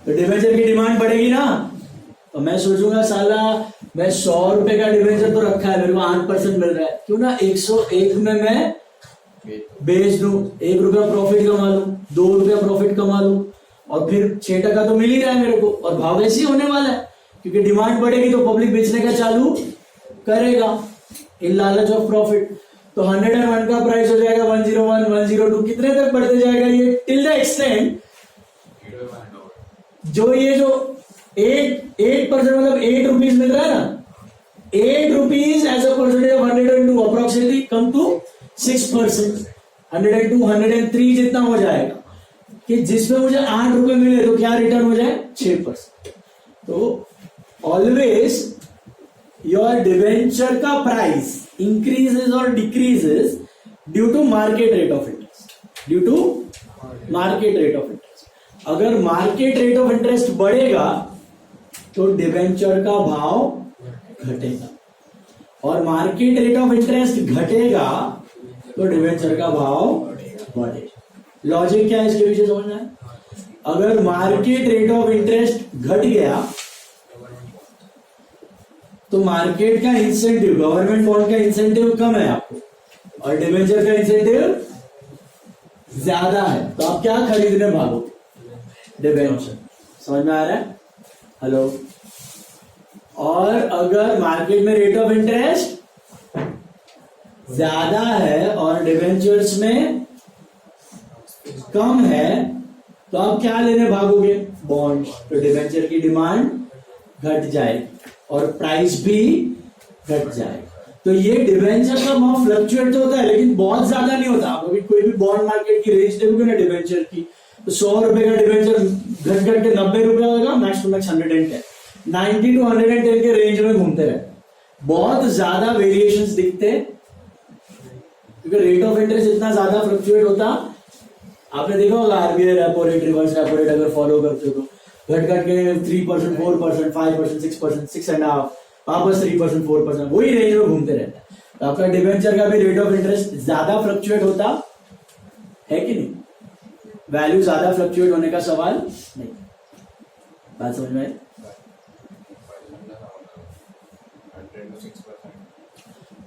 तो डिवेंचर की डिमांड बढ़ेगी ना, तो मैं सोचूंगा साला मैं 100 रुपए का डिवेंचर तो रखा है, मेरे को 8% मिल रहा है, क्यों ना 101 में मैं बेच दूं, 1 रुपया प्रॉफिट कमा लूं, 2 रुपया प्रॉफिट कमा लूं, और फिर 6% तो मिल ही रहा है मेरे को, और भाव ऐसे ही होने वाला है, क्योंकि डिमांड बढ़ेगी तो पब्लिक बेचने का चालू करेगा इन लालच ऑफ प्रॉफिट। तो 101 का प्राइस हो जाएगा 101, 102, कितने तक बढ़ते जाएगा ये, टिल द एक्सटेंट जो ये जो 8% मतलब 8 रुपीज मिल रहा है ना, 8 rupees as a percentage of 102 approximately come to 6%, 102, 103 जितना हो जाएगा, कि जिसमें मुझे 8 रुपए मिले तो क्या रिटर्न हो जाए 6%। तो ऑलवेज योर डिवेंचर का प्राइस इंक्रीजेस और decreases due to market rate of interest, due to market rate of interest. अगर मार्केट रेट ऑफ इंटरेस्ट बढ़ेगा तो डिवेंचर का भाव घटेगा, और मार्केट रेट ऑफ इंटरेस्ट घटेगा तो डिवेंचर का भाव बढ़ेगा। लॉजिक क्या है इसके पीछे समझना है। अगर मार्केट रेट ऑफ इंटरेस्ट घट गया तो मार्केट का इंसेंटिव, गवर्नमेंट बॉन्ड का इंसेंटिव कम है आपको, और डिवेंचर का इंसेंटिव ज्यादा है, तो आप क्या खरीदने भागोगे, डिवेंचर। समझ में आ रहा है, हेलो। और अगर मार्केट में रेट ऑफ इंटरेस्ट ज्यादा है और डिवेंचर्स में कम है, तो आप क्या लेने भागोगे, बॉन्ड। तो डिवेंचर की डिमांड घट जाएगी और प्राइस भी घट जाएगा। तो ये डिवेंचर का भाव फ्लक्चुएट तो होता है, लेकिन बहुत ज्यादा नहीं होता। आप अभी कोई भी बॉन्ड मार्केट की रेंज देखोगे ना डिवेंचर की, तो 100 रुपए का डिवेंचर घट घट के 90 रुपया होगा, मैक्स टू मैक्स 110, 90 to 110 के रेंज में घूमते रहते। बहुत ज्यादा वेरिएशंस दिखते क्योंकि रेट ऑफ इंटरेस्ट इतना ज्यादा फ्लक्चुएट होता। आपने देखा होगा RBI repo rate, reverse repo rate अगर फॉलो करते हो तो घट घट के 3%, 4%, 5%, 6%, 6.5%, वापस 3%, 4%, वही रेंज में घूमते रहता है। तो आपका डिवेंचर का भी रेट ऑफ इंटरेस्ट ज्यादा फ्लक्चुएट होता है कि नहीं, वैल्यू ज्यादा फ्लक्चुएट होने का सवाल नहीं। बात समझ में?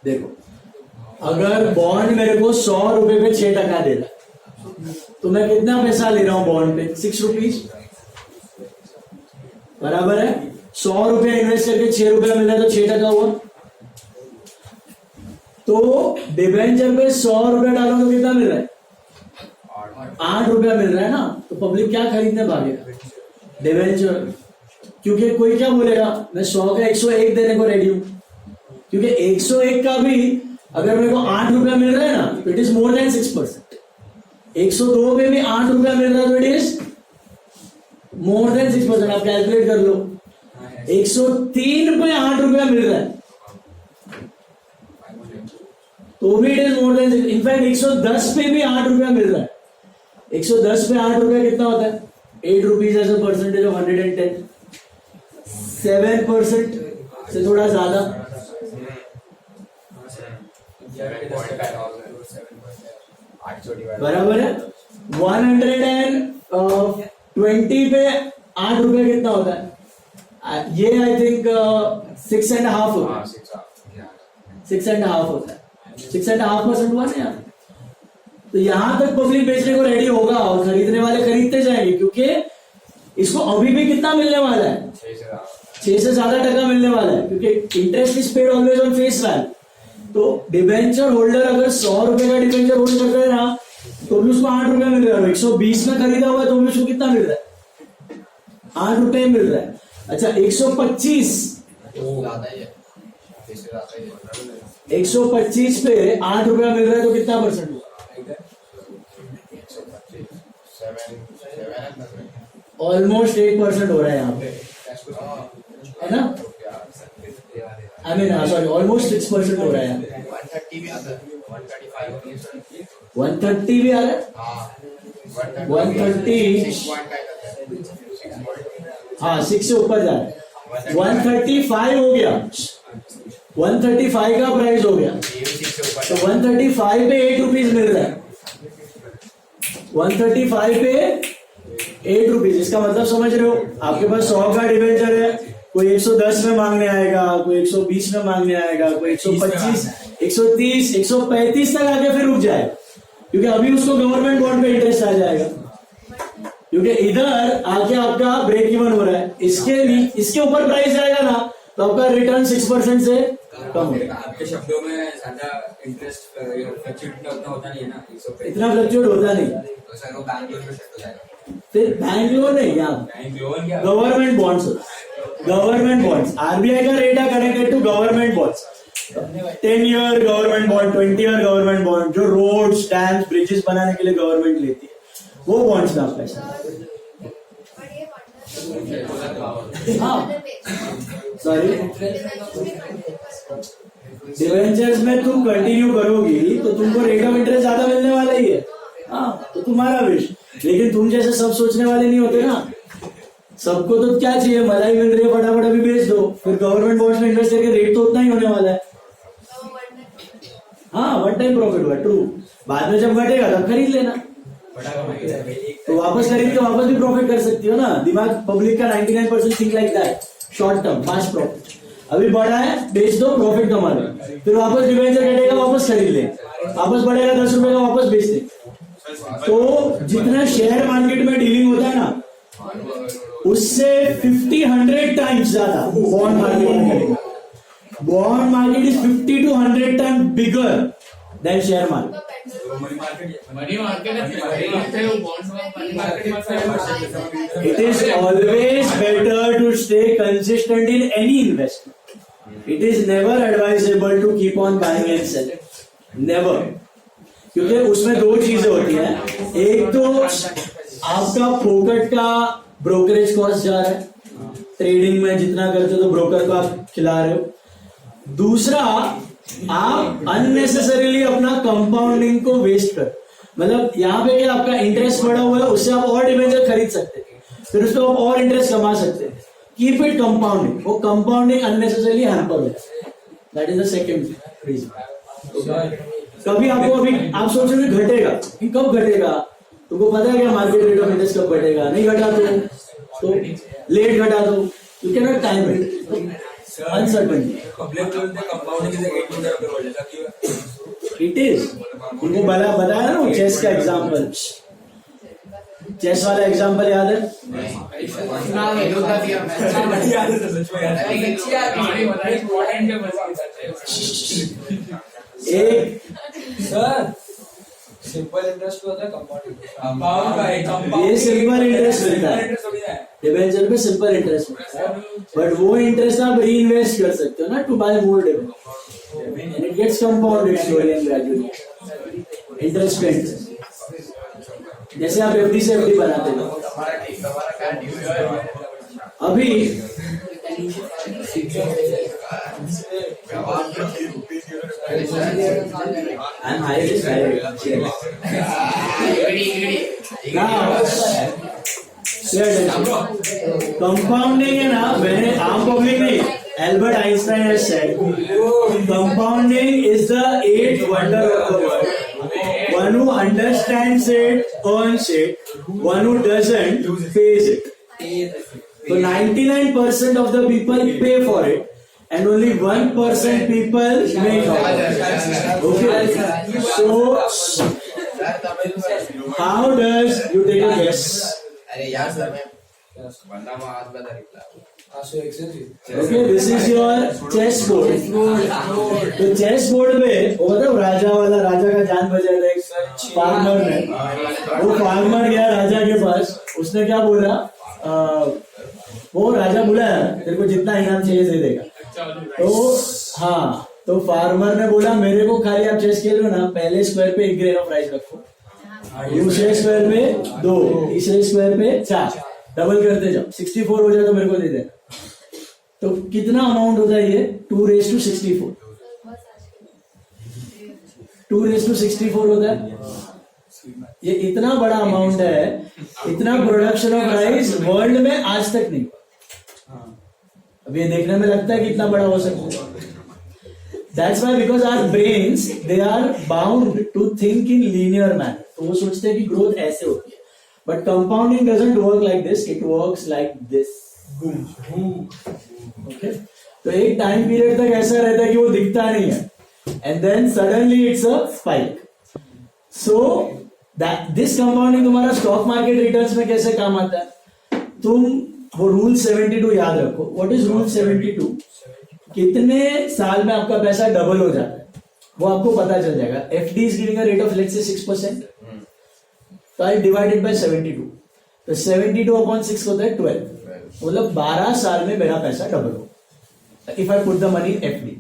देखो, अगर बॉन्ड मेरे को 100 रुपए पे 6% दे रहा तो मैं कितना पैसा ले रहा हूं बॉन्ड पे, 6 रुपीज, बराबर है। 100 रुपया इन्वेस्ट करके 6 रुपया मिल रहा है तो 6% हुआ। तो डिवेंचर पे 100 रुपया डालो तो कितना मिल रहा है, 8 रुपया मिल रहा है ना। तो पब्लिक क्या खरीदने भागेगा, डिवेंचर। क्योंकि कोई क्या बोलेगा, मैं 100 का 101 देने को रेडी हूं, क्योंकि 101 का भी अगर मेरे को 8 रुपया मिल रहा है ना तो इट इज मोर देन 6%। 102 में भी 8 रुपया मिल रहा है तो इट इज मोर देन 6%। आप कैलकुलेट कर लो, 103 पे 8 रुपया मिल रहा है तो भी it is more than. In fact 110 पे भी 8 रुपया मिल रहा है। 110 पे 8 रुपया कितना होता है, 8 rupees as a percentage of 110, 7% से थोड़ा ज्यादा, बराबर है। 120 पे 8 रुपया कितना होता है, ये आई थिंक 6.5 होता है, 6.5 होता है, 6.5% हुआ ना यार। तो यहां तक पब्लिक बेचने को रेडी होगा और खरीदने वाले खरीदते जाएंगे, क्योंकि इसको अभी भी कितना मिलने वाला है, 6 से ज्यादा टका मिलने वाला है, क्योंकि interest is paid always on face value. तो डिवेंचर होल्डर अगर 100 रुपए का डिवेंचर होल्ड कर रहे हैं ना तो भी उसको 8 रुपया मिल रहा है। 120 में खरीदा हुआ है तो भी उसको कितना मिल रहा है, 8 रुपए मिल रहा है। अच्छा 125 पे 8 रुपया मिल रहा है तो कितना परसेंट हुआ, ऑलमोस्ट 1% हो रहा है यहाँ पे, है ना। आई मीन सॉरी, ऑलमोस्ट 6% हो रहा है। 130 भी आता है, 130 भी आ रहा है, 130 हाँ 6 से ऊपर जा रहा है। 135 हो गया, 135 का प्राइस हो गया, तो 135 पे 8 रुपीज मिल रहा है, 135 पे 8 रुपीज। इसका मतलब समझ रहे हो, आपके पास 100 का डिवेंचर है, कोई 110 में मांगने आएगा, कोई 120 में मांगने आएगा, कोई 125, 130, 135 तक आके फिर रुक जाएगा, क्योंकि अभी उसको गवर्नमेंट बॉन्ड पे इंटरेस्ट आ जाएगा, क्योंकि इधर आके आपका ब्रेक इवन हो रहा है, इसके ऊपर प्राइस जाएगा ना तो आपका रिटर्न 6% से कम होगा। आपके शब्दों में ज्यादा इंटरेस्ट फ्लक्चुएट उतना होता नहीं है ना, इतना फ्लक्चुएट होता नहीं। तो सर वो बैंक लोन में सेट हो जाएगा। फिर बैंक लोन नहीं, यहाँ बैंक लोन क्या, गवर्नमेंट बॉन्ड्स होता है, गवर्नमेंट बॉन्ड्स। आरबीआई का रेट है connected to government bonds, 10 year government bond, 20 year government bond, जो रोड्स, डैम्स, ब्रिजेस बनाने के लिए गवर्नमेंट लेती है, वो बॉन्ड्स में आप पैसा। हाँ सॉरी, डिवेंचर्स में तुम कंटिन्यू करोगी तो तुमको रेट ऑफ इंटरेस्ट ज्यादा मिलने वाला ही है। हाँ, तो तुम्हारा विश, लेकिन तुम जैसे सब सोचने वाले नहीं होते ना। सबको तो क्या चाहिए, मलाई मिल रही है, फटाफट अभी बेच दो, फिर गवर्नमेंट बॉन्ड्स में इन्वेस्ट करके रेट तो उतना ही होने वाला है। हाँ, वन टाइम प्रॉफिट हुआ, ट्रू। बाद में जब घटेगा तब खरीद लेना, तो वापस खरीद के वापस भी प्रॉफिट कर सकती हो ना। दिमाग पब्लिक का 99% think like that, short term fast profit. अभी बढ़ा है, बेच दो, प्रॉफिट कमा लो, फिर वापस डिवेंचर घटेगा, वापस खरीद ले, वापस बढ़ेगा 10 रुपए का, वापस बेच दे। तो जितना शेयर मार्केट में डीलिंग होता है ना, उससे 50-100 टाइम्स ज्यादा बॉन्ड मार्केट में करेगा। Bond market is 50 to 100 time bigger than share market. It is always better to stay consistent in any investment. It is never advisable to keep on buying and selling. Never. क्योंकि उसमें दो चीजें होती हैं, एक तो आपका फोकट का ब्रोकरेज कॉस्ट जा रहा है, ट्रेडिंग में जितना करते हो तो ब्रोकर को आप खिला रहे हो। दूसरा, आप अननेसेसरीली अपना कंपाउंडिंग को वेस्ट कर, मतलब यहाँ पे क्या आपका इंटरेस्ट बढ़ा हुआ है, उससे आप और डिवेंचर खरीद सकते हैं, फिर उसको आप और इंटरेस्ट कमा सकते हैं। कीप इट कंपाउंडिंग, वो कंपाउंडिंग अननेसेसरीली हैम्पर है। That is the second reason. कभी आपको, अभी आप सोच रहे घटेगा, कि कब घटेगा, तुमको पता है क्या मार्केट रेट ऑफ इंटरेस्ट कब घटेगा? नहीं घटा तो लेट घटा दो, you can not time it, uncertainty. It is, तुमको बताया ना चेस का एग्जाम्पल, चेस वाला एग्जाम्पल याद है? एक सर सिंपल इंटरेस्ट होता है, कंपाउंड ये सिंपल इंटरेस्ट मिलता है, डिवेंचर पे सिंपल इंटरेस्ट मिलता है, बट वो इंटरेस्ट आप री इन्वेस्ट कर सकते हो ना, to buy more debenture, and it gets compounded slowly and gradually, interest पे इंटरेस्ट। जैसे आप एफडी से एफडी बनाते हो, अभी I'm highly कंपाउंडिंग है ना, मैंने आम पब्लिक नहीं, Albert Einstein has said compounding is the 8th wonder of the world. One who understands it earns it, one who doesn't pays it. So 99% of the people pay for it, and only 1% people make out. Okay, so how does you take a guess? अरे यार sir मैं बंदा मास बता reply. Okay, this is your chess board. तो chess board में वो मतलब राजा वाला, राजा का जान बचाया था एक फार्मर ने। वो फार्मर गया राजा के पास, उसने क्या बोला, वो राजा बोला तेरे को जितना इनाम चाहिए दे देगा। तो हाँ, तो फार्मर ने बोला मेरे को खाली आप चेस खेलो ना, पहले स्क्वायर पे 1 ग्रेन ऑफ राइस रखो, दूसरे स्क्वायर पे 2, तीसरे स्क्वायर पे 4, डबल करते जाओ, 64 हो जाए तो मेरे को दे देना। तो कितना अमाउंट होता है ये? 2:64, 2:64 होता है। ये इतना बड़ा अमाउंट है, इतना प्रोडक्शन ऑफ राइस वर्ल्ड में आज तक नहीं। अब ये देखने में लगता है कि इतना बड़ा हो सकता है। That's why because our brains they are bound to think in linear manner. तो वो सोचते हैं कि ग्रोथ ऐसे होती है, But compounding doesn't work like this, it works like this. Okay? तो एक टाइम पीरियड तक ऐसा रहता है कि वो दिखता नहीं है, and then suddenly it's a spike. So that this compounding तुम्हारा स्टॉक मार्केट रिटर्न्स में कैसे काम आता है? तुम वो रूल 72 याद रखो. What is rule 72? कितने साल में आपका पैसा डबल हो जाता है वो आपको पता चल जाएगा. FD is giving a rate of let's say 6%, तो आई डिवाइडेड बाय 72, तो 72 अपॉन 6 होता है 12, मतलब 12 साल में मेरा पैसा डबल हो. If I put the money in FD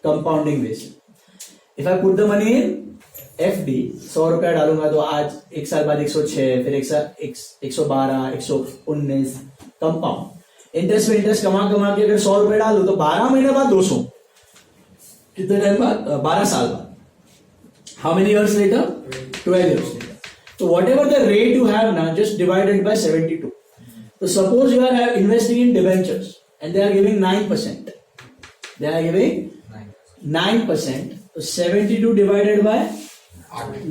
compounding basis, if I put the money in FD 100 रुपया डालूंगा तो आज एक साल बाद 106, फिर 112, 119 कंपाउंड इंटरेस्ट में इंटरेस्ट कमा के अगर 100 रुपए डालू तो 12 महीने बाद 200, कितने टाइम बाद? 12 साल बाद. How many years later? 12 years later. तो whatever the rate you have ना, जस्ट डिवाइडेड बाय 72. तो suppose you are investing in debentures and they are giving 9%, they are giving 9%, तो 72 divided by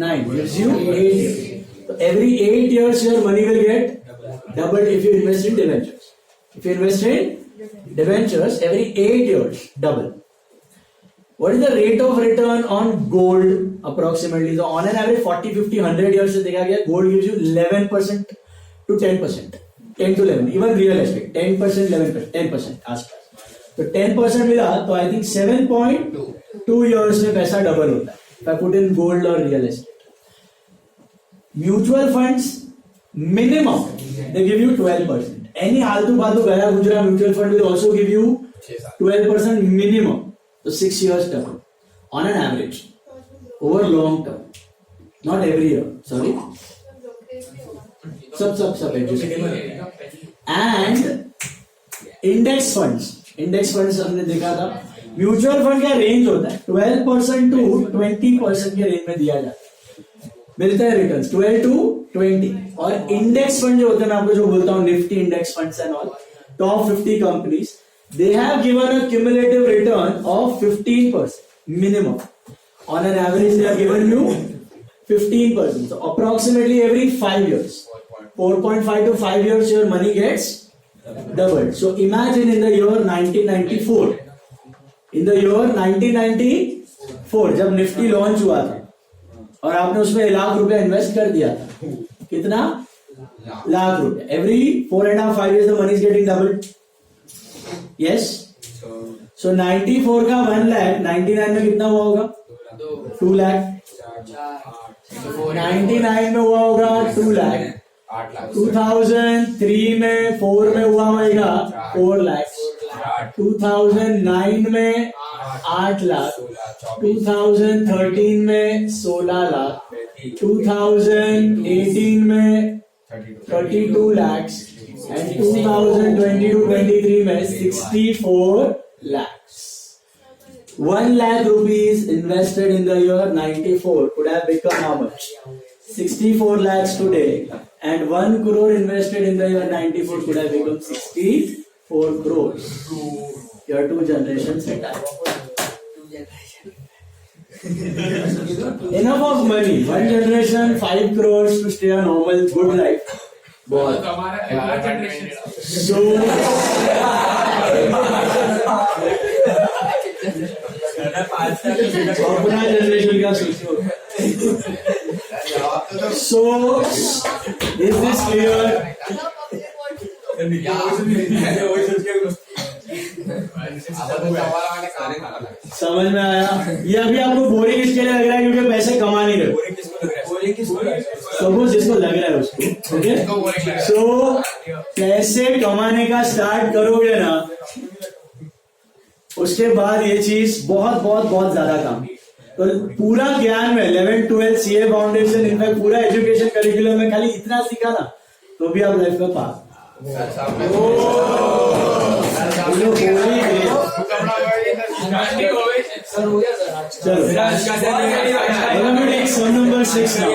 9 gives you 8 years. So every 8 years your money will get doubled if you invest in debentures. If you invest in debentures, every 8 years double. What is the rate of return on gold approximately? So on an average 40, 50, 100 years से देखा गया gold gives you 11% to 10%, 10 to 11. Even real estate 10%, 11%, 10% आसपास. तो 10% मिला तो I think 7.2 years में पैसा double होता है. If I put in gold or real estate. Mutual funds, minimum, they give you 12%. Any आलतू फालतू गया गुजरा mutual fund will also give you 12% minimum. So 6 years term, on an average, over long term, not every year. Sorry. सब and index funds हमने देखा था. Mutual fund का range होता है 12% टू 20% के रेंज में दिया जाता है, मिलता है रिटर्न्स 12 टू 20. और इंडेक्स फंड जो होते हैं, मैं आपको जो बोलता हूँ Nifty index funds and all, top 50 companies, they have given a cumulative return of 15% minimum. On an average they have given you 15%. So approximately every 5 years, 4.5 to 5 years your money gets doubled. So imagine in the year 1994, in the year 1994 जब Nifty launch हुआ था और आपने उसमें ₹1,00,000 invest कर दिया था, कितना? ₹1,00,000. Every 4.5 years the money is getting doubled. Yes. So 94 का 1 लाख 99 में कितना हुआ होगा? 2 लाख. 99 में हुआ होगा 2 लाख. 2003 में 4 में हुआ होगा 4 लाख. 2009 में 8 लाख. 2013 में 16 लाख. 2018 में 32 lakhs. And 2022-23 में 64 lakhs. 1 lakh rupees invested in the year 94 could have become how much? 64 lakhs today. And 1 crore invested in the year 94 could have become 64 crores. Your 2 generations retire. Enough of money. 1 generation 5 crores to stay a normal good life. बहुत. So अपना generation का सोचो. So is this clear? समझ में आया? ये अभी आपको बोरिंग इसके लिए लग रहा है क्योंकि पैसे कमा नहीं रहे. सपोज जिसको लग रहा है उसको. ओके. सो पैसे कमाने का स्टार्ट करोगे ना, उसके बाद ये चीज बहुत बहुत बहुत ज्यादा काम. तो पूरा ज्ञान में 11, 12 सीए फाउंडेशन, इनफैक्ट पूरा एजुकेशन करिकुलम में खाली इतना सीखा ना तो भी आप लाइफ में पास. चलो सम नंबर 6 now.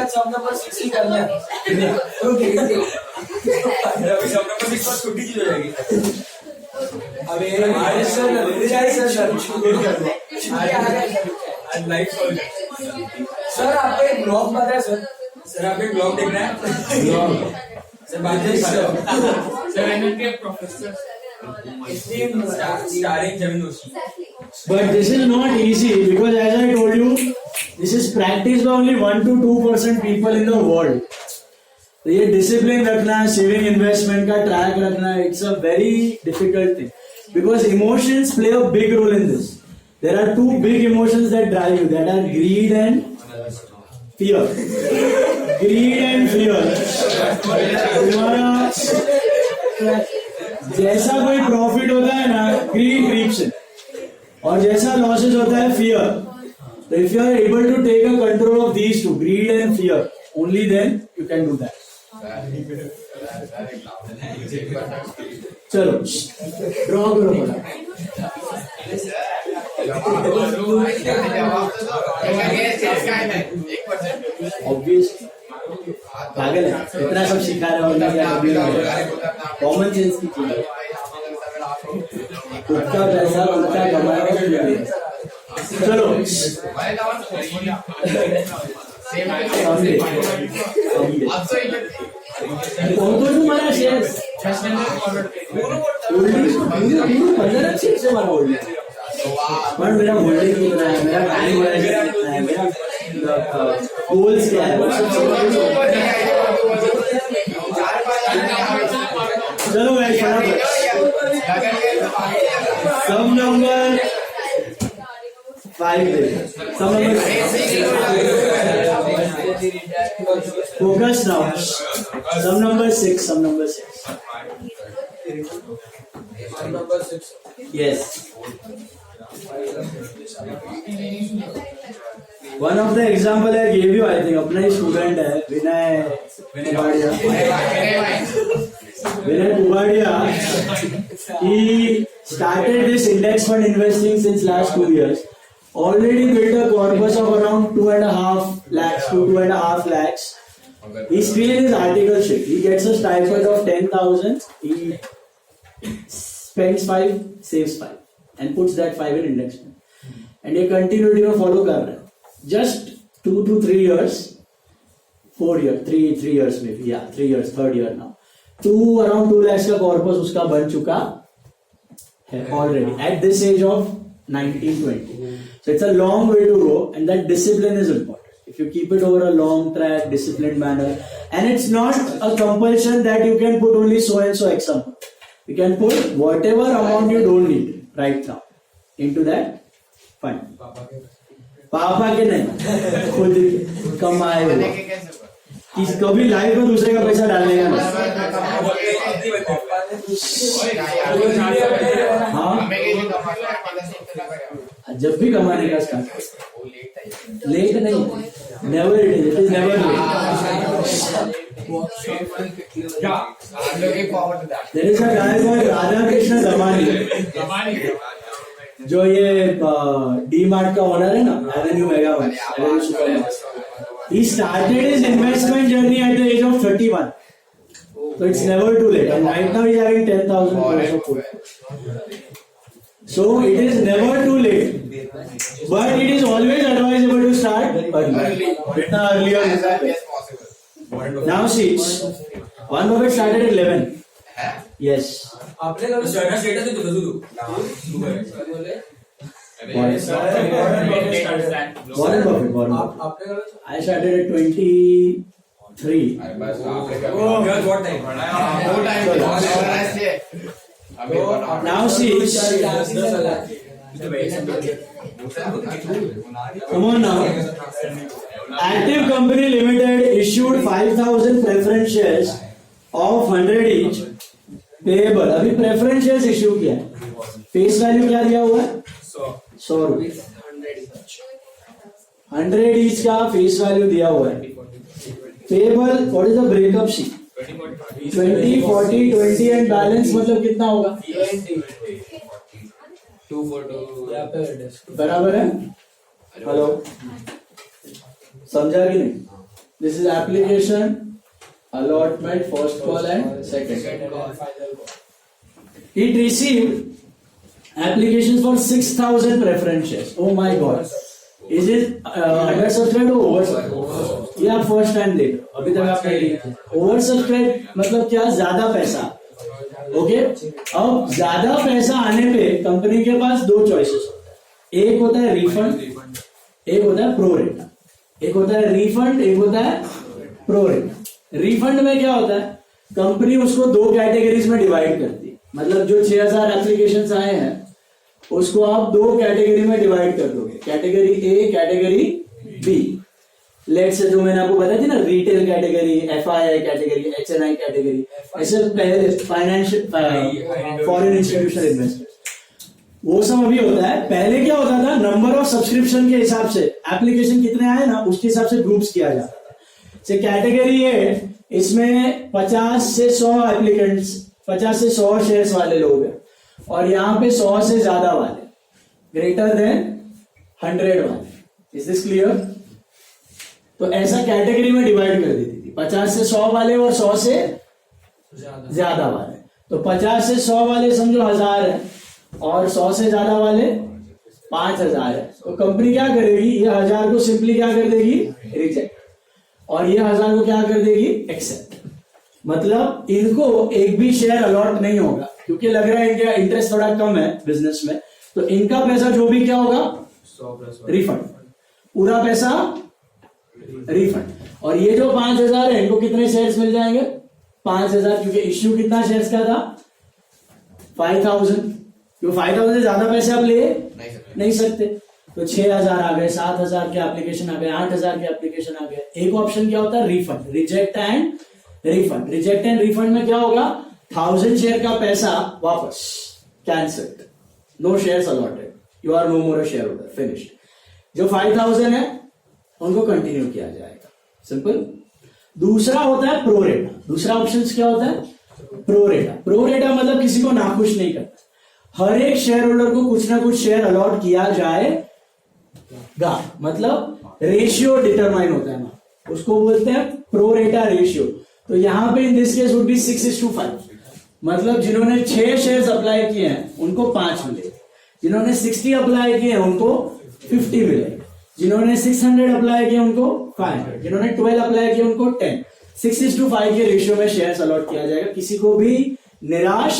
सब नंबर 6 ही करना है. छोटी चीज हो जाएगी. अबे सर शुरू कर दो. लाइफ सर आपको एक ब्लॉग पता है सर? सर आपको एक ब्लॉग देखना है? सर बात नहीं Sir, NLP professor. स्टारिंग जमीन दोषी. But this is not easy because as I told you, this is practiced by only 1 to 2% people in the world. तो ये discipline रखना, saving investment का track रखना, it's a very difficult thing because emotions play a big role in this. There are two big emotions that drive you, that are greed and fear. Greed and fear. तुम्हारा जैसा कोई profit होता है ना, grid creeps इन, और जैसा losses होता है fear. So if you are able to take a control of these two, greed and fear, only then you can do that. चलो ड्रॉ करो बोला. Obviously पागल है, इतना सब सिखा रहे हो कॉमन सेंस की चीज. खुद का पैसा उल्टा कमाने के लिए. चलो तुम्हारा शेयर 15 से हमारा होल्डिंग, पर मेरा होल्डिंग कितना है, मेरा टाइम कितना है, मेरा गोल्स क्या है. चलो भाई सब नंबर 5 दे, सब नंबर फोकस नाउ. सब नंबर 6, सब number 6. Number 6. Yes. One of the example I gave you, I think, अपना ही स्टूडेंट है विनय कुबाड़िया. Vinay Kubadia, he started this index fund investing since last 2 years. Already built a corpus of around 2.5 lakhs to 2.5 lakhs. He's still in his article shit. He gets a stipend of 10,000. He spends 5, saves 5, and puts that 5 in index fund. And he continued to follow कर रहा है. Just 2 to 3 years, 4 years, 3 years maybe, yeah, 3 years, third year now. Around 2 lakhs का corpus उसका बन चुका है already at this age of 19-20. So it's a long way to go, and that discipline is important. If you keep it over a long track, disciplined manner, and it's not a compulsion that you can put only so and so X amount. You can put whatever amount you don't need right now into that fund. पापा के नहीं, खुद कमाए हुआ. कभी life में दूसरे का पैसा डालने का नहीं. हाँ, जब भी कमाने का स्टार्ट, लेट नहीं, never it is never late. There is a guy called Radha Krishna Damani, जो ये डी मार्ट का ओनर है ना, Avenue Mega Mart, Avenue Supermart. He started his investment journey at the age of 31. So it's never too late. And right now he's having 10,000 crores of portfolio. So it is never too late. But it is always advisable to start early. Better earlier is best. Now see, Warren Buffett started at 11. Yes. आपने कभी status है तो दो. Warren Buffett. आपने कभी I started at 23. What time? Now see, come on now. Active Company Limited issued 5,000 preference shares of 100 each payable. अभी preference shares issue किया है. Face value क्या दिया हुआ है? 100 रुपये. 100 each का face value दिया हुआ है. Payable, what is the breakup sheet? 20, 40, 20 and balance मतलब कितना होगा? 242 बराबर है? हेलो, समझा कि नहीं? This is application, allotment, first call and second call. It received applications for 6,000 preference shares. Oh my God! Is it under subscribe over subscribe? ये आप फर्स्ट टाइम देख रहे हो, अभी तक आप नहीं देखे। ओवर सब्सक्राइब मतलब क्या? ज्यादा पैसा। ओके, अब ज्यादा पैसा आने पे कंपनी के पास दो चॉइसेस होता है, एक होता है रिफंड, एक होता है प्रोरेटा। एक होता है रिफंड, एक होता है प्रोरेटा। रिफंड में क्या होता है? कंपनी उसको दो कैटेगरीज में डिवाइड करती है, मतलब जो 6000 एप्लीकेशंस आए हैं उसको आप दो कैटेगरी में डिवाइड कर दोगे, category A, category B. Let's say जो मैंने आपको बताया थी ना, retail category, FII category, HNI category, ऐसे पहले फाइनेंशियल फॉरेन इंस्टीट्यूशनल इन्वेस्टर्स, वो सब अभी होता है। पहले क्या होता था? नंबर ऑफ सब्सक्रिप्शन के हिसाब से, एप्लीकेशन कितने आए ना उसके हिसाब से ग्रुप्स किया जाता था। जैसे कैटेगरी ए, इसमें 50 से 100 एप्लीकेंट्स, 50 से 100 शेयर्स वाले लोग हैं, और यहाँ पे 100 से ज्यादा वाले, ग्रेटर देन 100 वाले। Is this clear? तो ऐसा कैटेगरी में डिवाइड कर देती थी, 50 से 100 वाले और 100 से ज्यादा वाले। तो 50 से 100 वाले समझो 1000 है, और 100 से ज्यादा वाले 5000 है। तो कंपनी क्या करेगी? ये 1000 को सिंपली क्या कर देगी? रिजेक्ट, और ये 1000 को क्या कर देगी? एक्सेप्ट। मतलब इनको एक भी शेयर अलॉट नहीं होगा, क्योंकि लग रहा है इनका इंटरेस्ट थोड़ा कम है बिजनेस में, तो इनका पैसा जो भी क्या होगा? रिफंड, पूरा पैसा रिफंड। और ये जो 5000 है, इनको कितने शेयर्स मिल जाएंगे? 5000, क्योंकि इश्यू कितना शेयर्स का था? 5000। क्यों 5000 से ज्यादा पैसे आप ले नहीं सकते, तो 6000 आ गए, 7000 के एप्लीकेशन आ गए, 8000 के एप्लीकेशन आ गए। एक ऑप्शन क्या होता है? Refund, reject and refund. Reject and refund में क्या होगा? 1000 शेयर का पैसा वापस, cancelled, no shares allotted, you are no more a share holder, finished. जो 5000 है उनको कंटिन्यू किया जाएगा, सिंपल। दूसरा होता है प्रोरेटा। दूसरा ऑप्शन क्या होता है? प्रोरेटा। प्रोरेटा मतलब किसी को नाखुश नहीं करता, हर एक शेयर होल्डर को कुछ ना कुछ शेयर अलॉट किया जाएगा, मतलब रेशियो डिटरमाइन होता है ना, उसको बोलते हैं प्रोरेटा रेशियो। तो यहां पे in this case would be 6:5, मतलब जिन्होंने 6 शेयर्स अप्लाई किए हैं उनको 5 मिले, जिन्होंने 60 अप्लाई किए हैं उनको 50 मिले, जिन्होंने 600 अप्लाई किए उनको 500, जिन्होंने 12 अप्लाई किए उनको 10। 6:5 के रेशियो में शेयर्स अलॉट किया जाएगा, किसी को भी निराश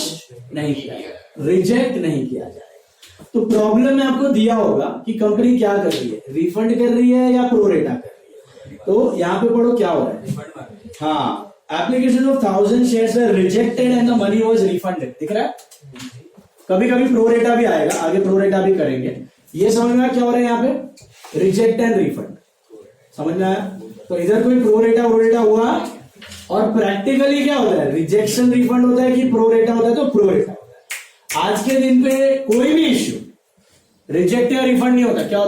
नहीं किया जाएगा, रिजेक्ट नहीं किया जाएगा। तो प्रॉब्लम में आपको दिया होगा कि कंपनी क्या कर रही है, रिफंड कर रही है या प्रोरेटा कर रही है। तो यहां पे पढ़ो क्या हो रहा है। हाँ, application of 1000 shares were rejected and the money was refunded, दिख रहा है? कभी कभी प्रोरेटा भी आएगा, आगे प्रोरेटा भी करेंगे। ये समझ में क्या हो रहा है यहाँ पे? रिजेक्ट एंड रिफंड, समझ में आया? तो इधर कोई प्रोरेटा वोरेटा हुआ, और प्रैक्टिकली क्या होता है? रिजेक्शन रिफंड होता है कि प्रोरेटा होता है? तो प्रोरेटा होता है। आज के दिन पे कोई भी इश्यू रिजेक्ट या रिफंड नहीं होता, क्या होता है?